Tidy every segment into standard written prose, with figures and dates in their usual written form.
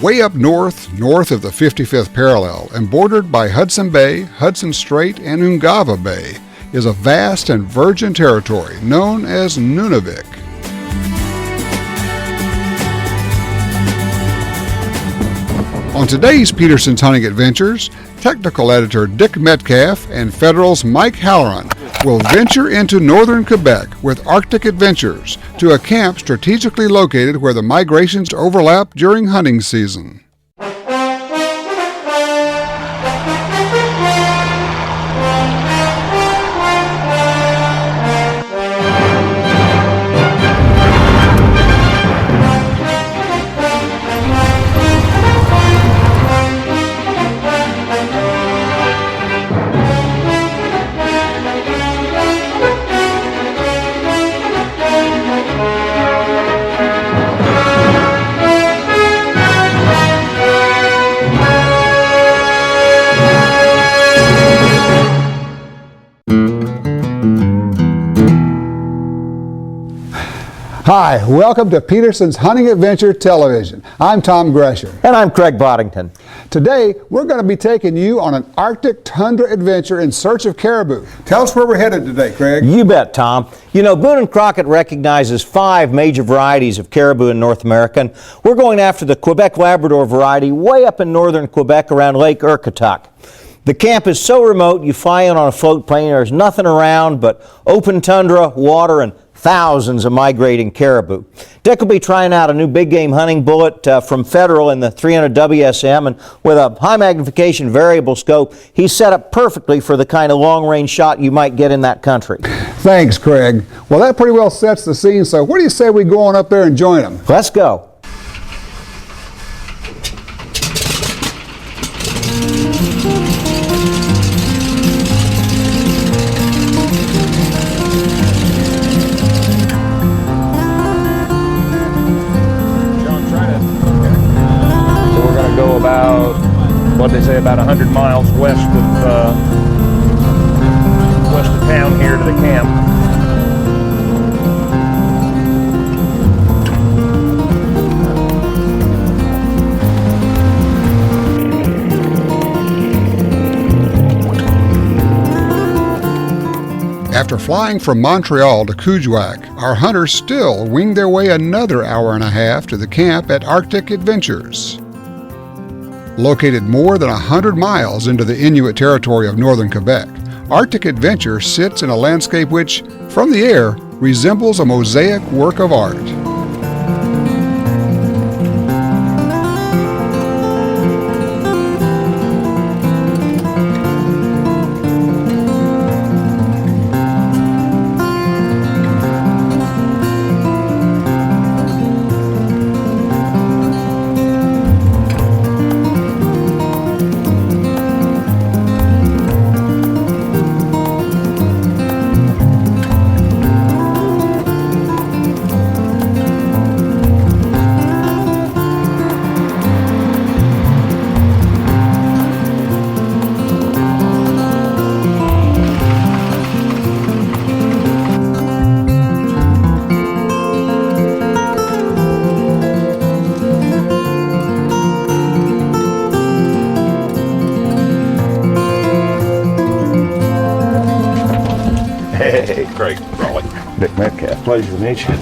Way up north of the 55th parallel, and bordered by Hudson Bay, Hudson Strait, and Ungava Bay, is a vast and virgin territory known as Nunavik. On today's Peterson's Hunting Adventures, technical editor Dick Metcalf and Federal's Mike Halloran will venture into northern Quebec with Arctic Adventures to a camp strategically located where the migrations overlap during hunting season. Hi, welcome to Peterson's Hunting Adventure Television. I'm Tom Gresher. And I'm Craig Boddington. Today, we're going to be taking you on an Arctic tundra adventure in search of caribou. Tell us where we're headed today, Craig. You bet, Tom. You know, Boone and Crockett recognizes 5 major varieties of caribou in North America, and we're going after the Quebec-Labrador variety way up in northern Quebec around Lake Urquhart. The camp is so remote, you fly in on a float plane, there's nothing around but open tundra, water, and thousands of migrating caribou. Dick will be trying out a new big game hunting bullet from Federal in the 300 WSM, and with a high magnification variable scope, he's set up perfectly for the kind of long range shot you might get in that country. Thanks, Craig. Well, that pretty well sets the scene, so what do you say we go on up there and join them? Let's go. What they say, about 100 miles west of town here to the camp. After flying from Montreal to Kuujjuaq, our hunters still wing their way another hour and a half to the camp at Arctic Adventures. Located more than 100 miles into the Inuit territory of northern Quebec, Arctic Adventure sits in a landscape which, from the air, resembles a mosaic work of art. Hey, Craig Raleigh. Dick Metcalf, pleasure to meet you.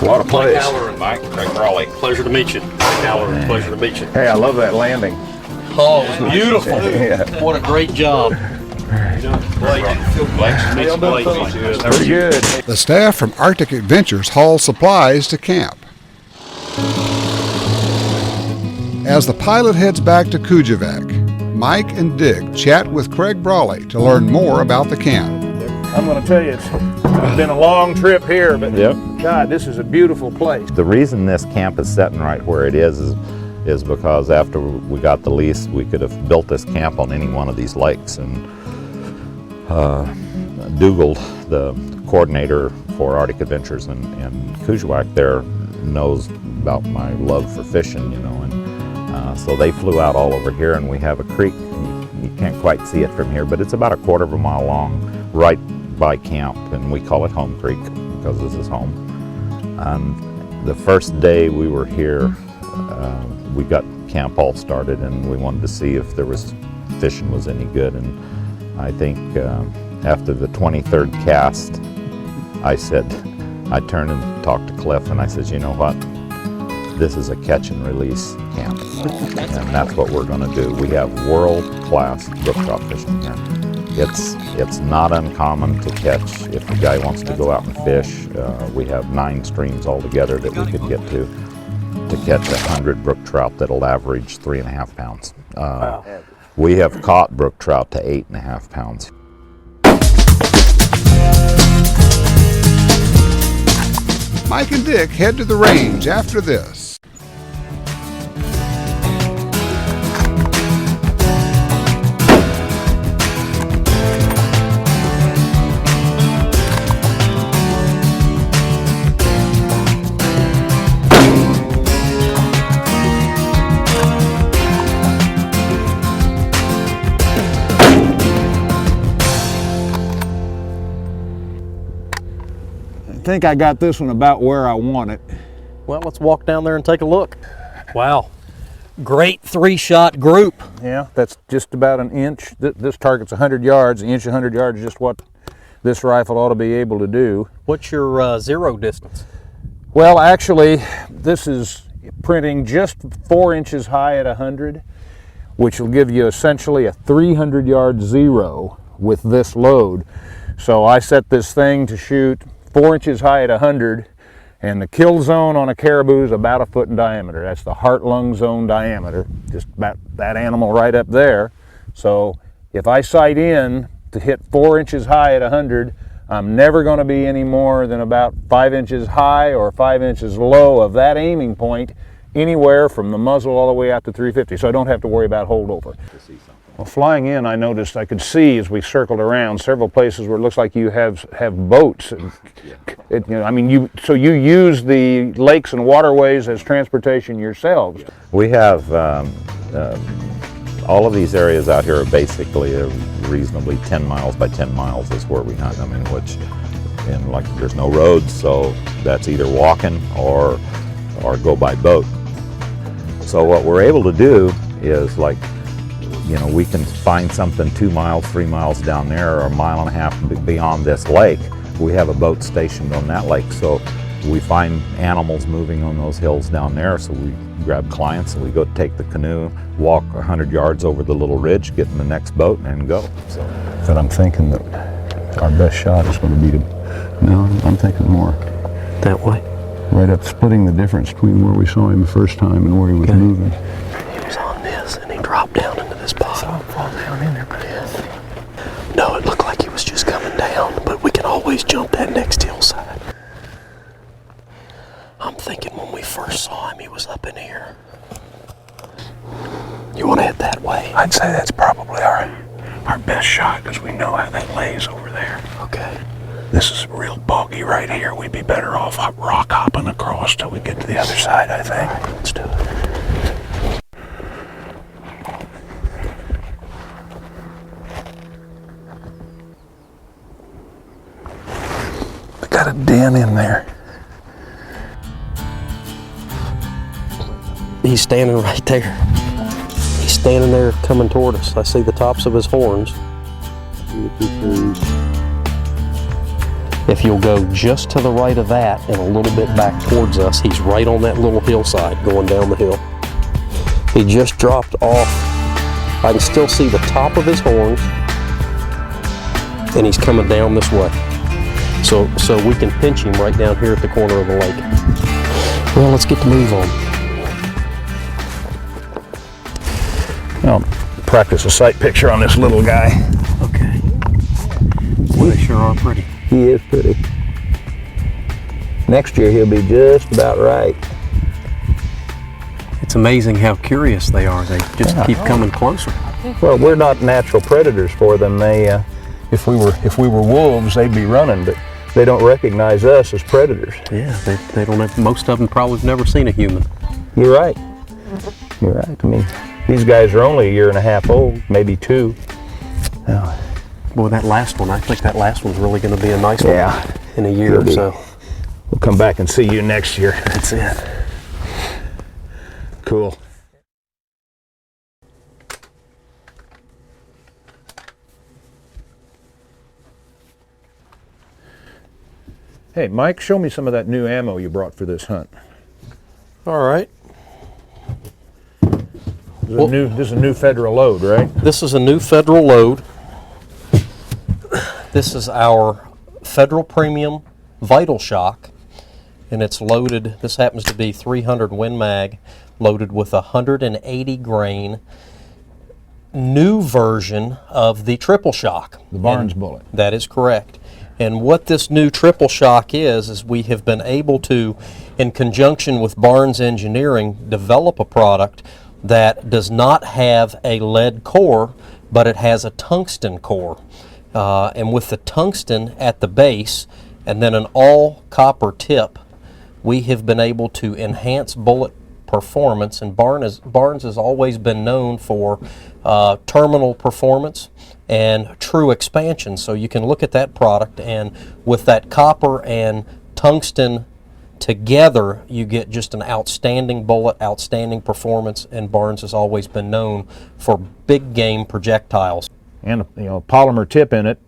What a place. Mike Halloran, Mike. Craig Raleigh, pleasure to meet you. Mike Halloran, pleasure to meit you. Hey, I love that landing. Oh, it was beautiful. Yeah. What a great job. Very good. The staff from Arctic Adventures haul supplies to camp. As the pilot heads back to Kuujjuaq, Mike and Dick chat with Craig Brawley to learn more about the camp. I'm going to tell you, it's been a long trip here, but God, this is a beautiful place. The reason this camp is sitting right where it is because after we got the lease, we could have built this camp on any one of these lakes. And Dougal, the coordinator for Arctic Adventures in Kuujjuaq there, knows about my love for fishing, you know, and so they flew out all over here, and we have a creek. You can't quite see it from here, but it's about a quarter of a mile long, right by camp, and we call it Home Creek because this is home. And the first day we were here, we got camp all started, and we wanted to see if there was fishing was any good. And I think after the 23rd cast, I turned and talked to Cliff, and I said, you know what? This is a catch and release camp, and that's what we're going to do. We have world-class brook trout fishing here. It's not uncommon to catch. If the guy wants to go out and fish, we have 9 streams altogether that we could get to catch 100 brook trout that'll average 3.5 pounds. We have caught brook trout to 8.5 pounds. Mike and Dick head to the range after this. I think I got this one about where I want it. Well, let's walk down there and take a look. Wow, great 3-shot group. Yeah, that's just about an inch. This target's 100 yards. An inch, 100 yards is just what this rifle ought to be able to do. What's your zero distance? Well, actually, this is printing just 4 inches high at 100, which will give you essentially a 300-yard zero with this load. So I set this thing to shoot 4 inches high at 100, and the kill zone on a caribou is about 1 foot in diameter. That's the heart-lung zone diameter, just about that animal right up there. So if I sight in to hit 4 inches high at 100, I'm never going to be any more than about 5 inches high or 5 inches low of that aiming point, anywhere from the muzzle all the way out to 350, so I don't have to worry about holdover. Well, flying in, I noticed I could see as we circled around several places where it looks like you have boats. So you use the lakes and waterways as transportation yourselves. We have all of these areas out here are basically reasonably 10 miles by 10 miles is where we hunt. I mean, there's no roads, so that's either walking or go by boat. So what we're able to do is, like, we can find something 2 miles, 3 miles down there, or 1.5 miles beyond this lake. We have a boat stationed on that lake, so we find animals moving on those hills down there, so we grab clients and we go take the canoe, walk 100 yards over the little ridge, get in the next boat, and go. So, But I'm thinking that our best shot is going to be I'm thinking more That way? right up, splitting the difference between where we saw him the first time and where he was moving. He was on this and he dropped down into this pond. I saw him fall down in there, but no, it looked like he was just coming down, but we can always jump that next hillside. I'm thinking when we first saw him, he was up in here. You want to head that way? I'd say that's probably our best shot, because we know how that lays over there. Okay. This is real boggy right here. We'd be better off rock hopping across till we get to the other side, I think. All right, let's do it. We got a den in there. He's standing right there. He's standing there coming toward us. I see the tops of his horns. If you'll go just to the right of that and a little bit back towards us, he's right on that little hillside going down the hill. He just dropped off. I can still see the top of his horns, and he's coming down this way. So we can pinch him right down here at the corner of the lake. Well, let's get the move on. I'll practice a sight picture on this little guy. Okay. They sure are pretty. He is pretty. Next year he'll be just about right. It's amazing how curious they are. They just keep coming closer. Well, we're not natural predators for them. They, if we were wolves, they'd be running, but they don't recognize us as predators. Yeah, they don't have, most of them probably have never seen a human. You're right. You're right. I mean, these guys are only 1.5 years old, maybe 2. Boy, that last one, I think that last one's really going to be a nice one in a year or so. We'll come back and see you next year. That's it. Cool. Hey, Mike, show me some of that new ammo you brought for this hunt. All right. This is a new Federal load, right? This is a new Federal load. This is our Federal Premium Vital Shock, and it's loaded, this happens to be 300 Win Mag, loaded with 180 grain new version of the Triple Shock. The Barnes bullet. That is correct. And what this new Triple Shock is we have been able to, in conjunction with Barnes Engineering, develop a product that does not have a lead core, but it has a tungsten core. And with the tungsten at the base and then an all copper tip, we have been able to enhance bullet performance. And Barnes has always been known for terminal performance and true expansion. So you can look at that product, and with that copper and tungsten together, you get just an outstanding bullet, outstanding performance, and Barnes has always been known for big game projectiles. And a polymer tip in it,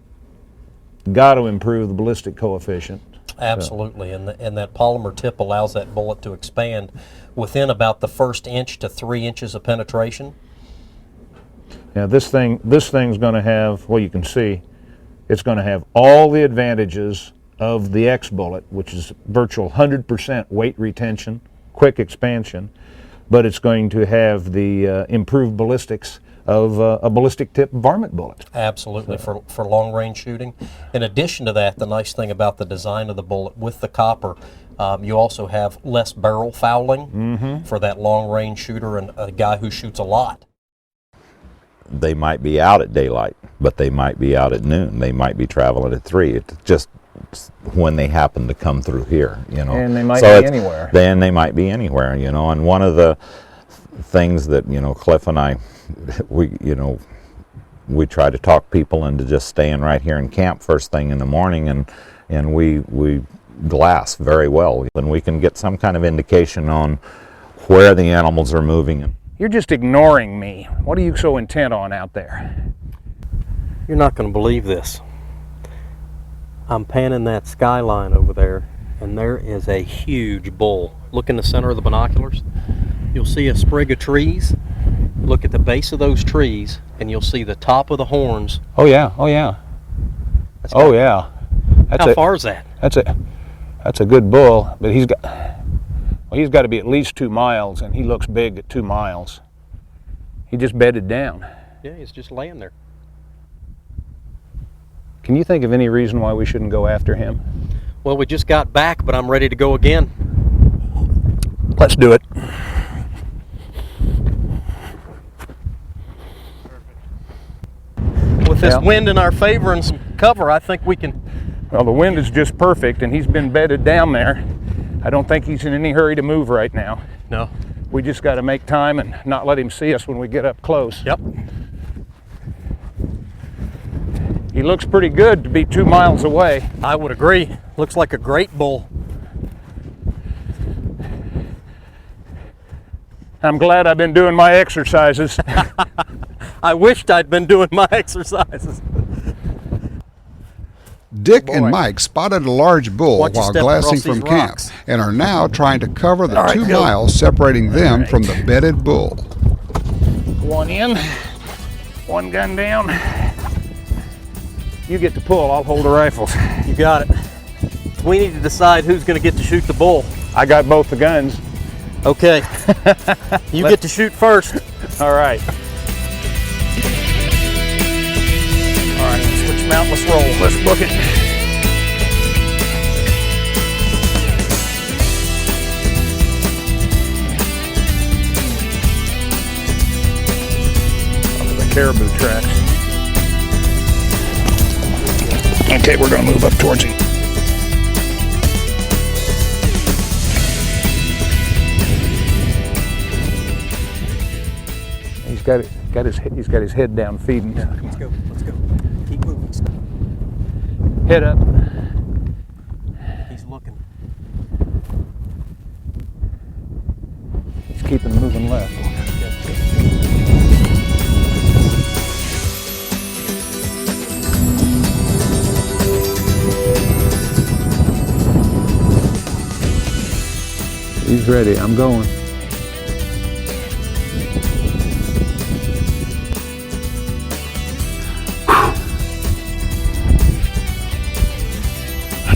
got to improve the ballistic coefficient. Absolutely, and that polymer tip allows that bullet to expand within about the first inch to 3 inches of penetration. Now this thing's going to have, well, you can see, it's going to have all the advantages of the X bullet, which is virtual 100% weight retention, quick expansion, but it's going to have the improved ballistics of a ballistic tip varmint bullet. Absolutely, for long range shooting. In addition to that, the nice thing about the design of the bullet with the copper, you also have less barrel fouling for that long range shooter and a guy who shoots a lot. They might be out at daylight, but they might be out at noon. They might be traveling at 3. It's just when they happen to come through here, And they might be anywhere. Then they might be anywhere, And one of the things that, Cliff and I, we try to talk people into just staying right here in camp first thing in the morning, and we glass very well. And we can get some kind of indication on where the animals are moving. You're just ignoring me. What are you so intent on out there? You're not going to believe this. I'm panning that skyline over there, and there is a huge bull. Look in the center of the binoculars. You'll see a sprig of trees. Look at the base of those trees, and you'll see the top of the horns. Oh yeah, oh yeah. How far is that? That's a good bull, but he's got to be at least 2 miles, and he looks big at 2 miles. He just bedded down. Yeah, he's just laying there. Can you think of any reason why we shouldn't go after him? Well, we just got back, but I'm ready to go again. Let's do it. With this wind in our favor and some cover, I think we can. Well, the wind is just perfect, and he's been bedded down there. I don't think he's in any hurry to move right now. No. We just got to make time and not let him see us when we get up close. Yep. He looks pretty good to be 2 miles away. I would agree. Looks like a great bull. I'm glad I've been doing my exercises. I wished I'd been doing my exercises. Dick and Mike spotted a large bull Watch you while step glassing across these from camp rocks. and are now trying to cover the All right, 2 go. miles separating them from the bedded bull. One in, one gun down. You get to pull, I'll hold the rifles. You got it. We need to decide who's going to get to shoot the bull. I got both the guns. Okay. You get to shoot first. All right. All right, switch mount, let's roll. Let's book it. Over the caribou tracks. Okay, we're gonna move up towards him. He's got his head down feeding. Let's go. Keep moving. Head up. He's looking. He's keeping moving left. He's ready. I'm going.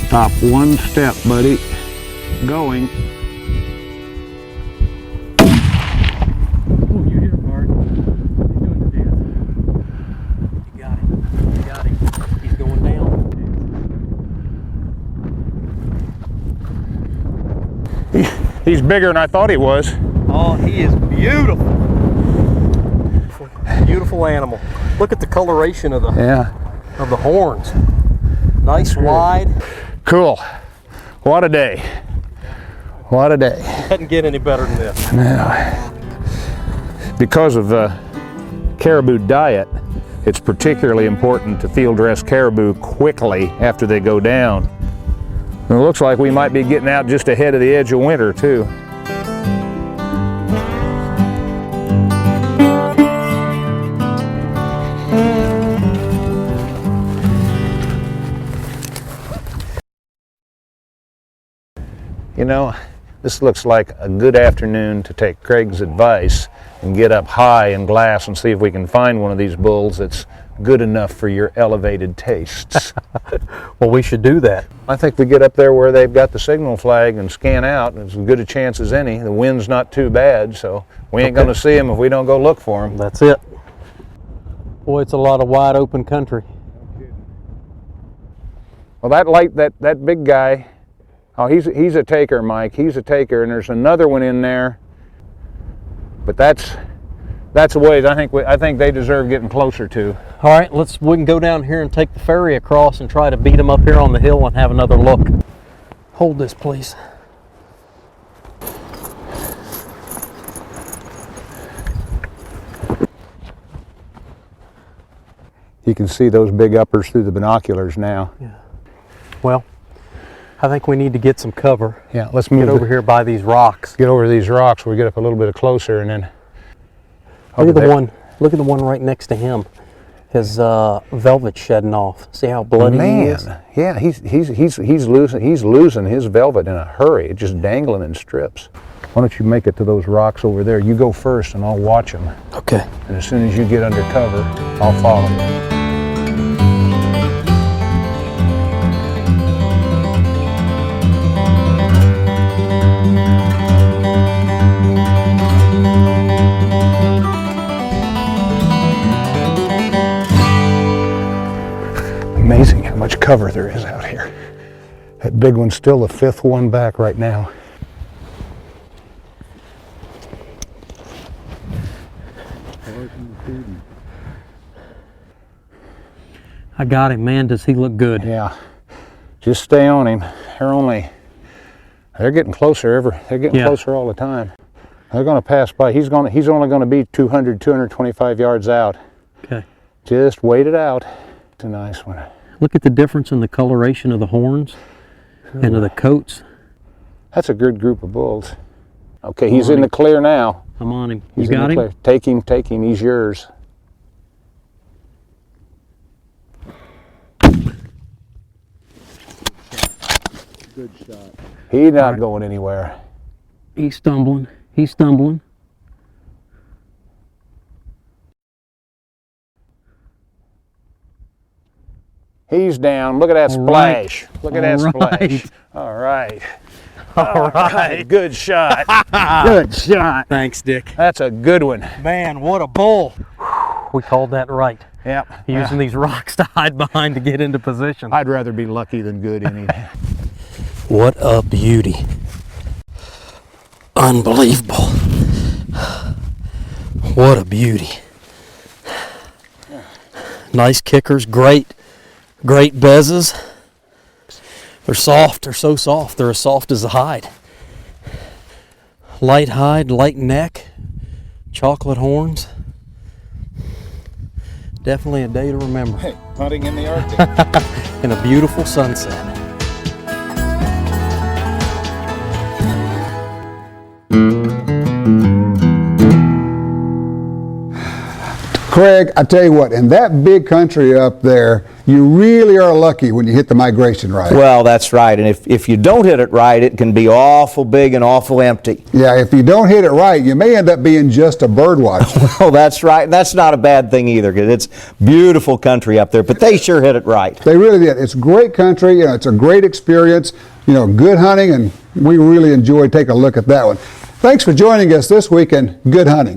Stop one step, buddy. Going. Oh, you hit him hard. He's doing the dance. You got him. You got him. He's going down. He's bigger than I thought he was. Oh, he is beautiful. Beautiful animal. Look at the coloration of the horns. Nice wide. Cool. What a day. What a day. Doesn't get any better than this. Because of the caribou diet, it's particularly important to field dress caribou quickly after they go down. And it looks like we might be getting out just ahead of the edge of winter too. You know, this looks like a good afternoon to take Craig's advice and get up high in glass and see if we can find one of these bulls that's good enough for your elevated tastes. Well, we should do that. I think we get up there where they've got the signal flag and scan out, and it's as good a chance as any. The wind's not too bad, so we ain't going to see them if we don't go look for them. That's it. Boy, it's a lot of wide open country. Well, that big guy, oh, he's a taker, Mike. He's a taker, and there's another one in there. But that's a ways I think they deserve getting closer to. All right, we can go down here and take the ferry across and try to beat them up here on the hill and have another look. Hold this, please. You can see those big uppers through the binoculars now. Yeah. Well, I think we need to get some cover. Yeah, let's move Get over here by these rocks. Get over these rocks. We get up a little bit closer, and then Look at the one. Look at the one right next to him. His velvet shedding off. See how bloody he is? Yeah, he's losing his velvet in a hurry. It's just dangling in strips. Why don't you make it to those rocks over there? You go first, and I'll watch them. Okay. And as soon as you get under cover, I'll follow you. Amazing how much cover there is out here. That big one's still the fifth one back right now. I got him, man. Does he look good? Yeah. Just stay on him. They're getting closer they're getting closer all the time. They're going to pass by. He's only going to be 225 yards out. Okay. Just wait it out. It's a nice one. Look at the difference in the coloration of the horns and of the coats. That's a good group of bulls. Okay, he's in the clear now. I'm on him. He's You got in the him? clear. Take him. He's yours. Good shot. He's not going anywhere. He's stumbling. He's stumbling. He's down. Look at that right. splash. Look at that splash. All right. All right. Good shot. Good shot. Thanks, Dick. That's a good one. Man, what a bull. We called that right. Yep. Using these rocks to hide behind to get into position. I'd rather be lucky than good any day. What a beauty. Unbelievable. What a beauty. Nice kickers, great bezzes. They're soft, they're so soft, they're as soft as the hide. Light hide, light neck, chocolate horns. Definitely a day to remember. Hey, hunting in the Arctic. And a beautiful sunset. Craig, I tell you what, in that big country up there, you really are lucky when you hit the migration right. Well, that's right. And if you don't hit it right, it can be awful big and awful empty. Yeah, if you don't hit it right, you may end up being just a bird watcher. Oh, that's right. And that's not a bad thing either, because it's beautiful country up there. But they sure hit it right. They really did. It's great country. You know, it's a great experience. You know, good hunting, and we really enjoyed taking a look at that one. Thanks for joining us this week, and good hunting.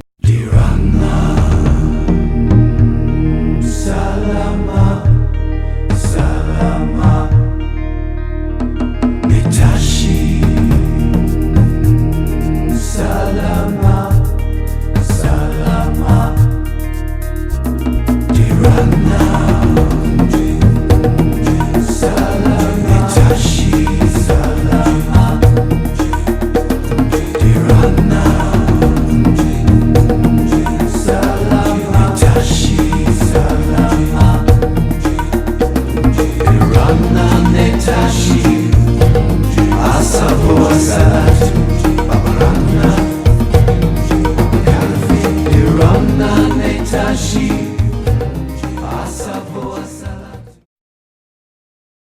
Tashi